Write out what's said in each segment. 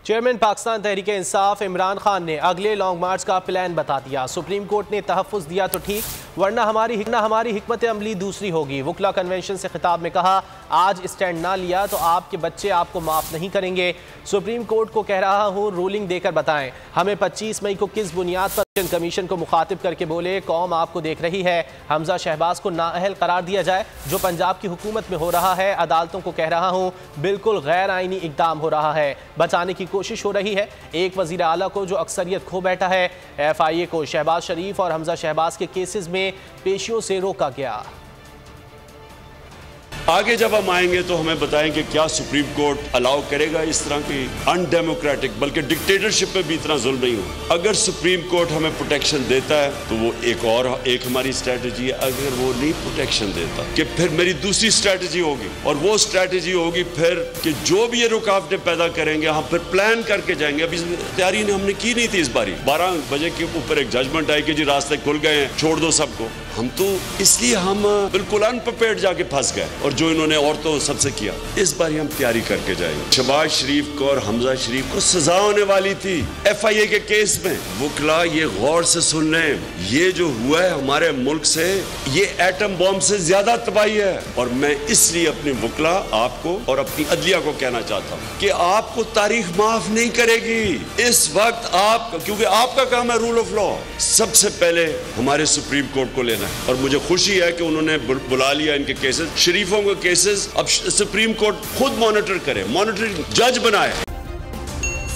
Chairman Pakistan Tehreek Insaf Imran Khan ने अगले long मार्च का प्लान बता दिया। सुप्रीम कोर्ट ने तहफ़्फ़ुज़ दिया तो ठीक, वरना हमारी हिकमत अमली दूसरी होगी। वकला कन्वेंशन से खिताब में कहा, आज स्टैंड ना लिया तो आपके बच्चे आपको माफ़ नहीं करेंगे। सुप्रीम कोर्ट को कह रहा हूँ, रूलिंग देकर बताएं हमें 25 मई को किस बुनियाद पर कमीशन को मुखातिब करके बोले कौम आपको देख रही है। हमजा शहबाज को नाअहल करार दिया जाए जो पंजाब की हुकूमत में हो रहा है। अदालतों को कह रहा हूँ, बिल्कुल गैर आइनी इक़दाम हो रहा है, बचाने की कोशिश हो रही है। एक वज़ीर आला को जो अक्सरियत खो बैठा है। FIA को शहबाज शरीफ और हमजा शहबाज के केसेस में पेशियों से रोका गया। आगे जब हम आएंगे तो हमें बताएं कि क्या सुप्रीम कोर्ट अलाउ करेगा इस तरह की अनडेमोक्रेटिक बल्कि डिक्टेटरशिप पे भी इतना जुल्म नहीं हो। अगर सुप्रीम कोर्ट हमें प्रोटेक्शन देता है तो वो एक हमारी स्ट्रेटजी है। अगर वो नहीं प्रोटेक्शन देता कि फिर मेरी दूसरी स्ट्रेटजी होगी, और वो स्ट्रेटजी होगी फिर कि जो भी ये रुकावटें पैदा करेंगे हम फिर प्लान करके जाएंगे। अभी तैयारी हमने की नहीं थी इस बारी। 12 बजे के ऊपर एक जजमेंट आई कि जी रास्ते खुल गए हैं, छोड़ दो सबको। हम तो इसलिए हम बिल्कुल अनप्रिपेयर्ड जाके फंस गए, और जो इन्होंने औरतों सबसे किया। इस बार हम तैयारी करके जाएंगे। शहबाज शरीफ को और हमजा शरीफ को सजा होने वाली थी FIA के केस में। वकला ये गौर से सुन लें, ये जो हुआ है हमारे मुल्क से, ये एटम बॉम्ब से ज्यादा तबाही है। और मैं इसलिए अपने वकला आपको और अपनी अदलिया को कहना चाहता हूँ कि आपको तारीख माफ नहीं करेगी इस वक्त। आप, क्योंकि आपका काम है रूल ऑफ लॉ, सबसे पहले हमारे सुप्रीम कोर्ट को लेना है। और मुझे खुशी है कि उन्होंने बुला लिया इनके केसेस, शरीफों के केसेस अब सुप्रीम कोर्ट खुद मॉनिटर करे, मॉनिटरिंग जज बनाए।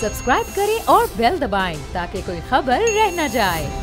सब्सक्राइब करें और बेल दबाएं ताकि कोई खबर रह न जाए।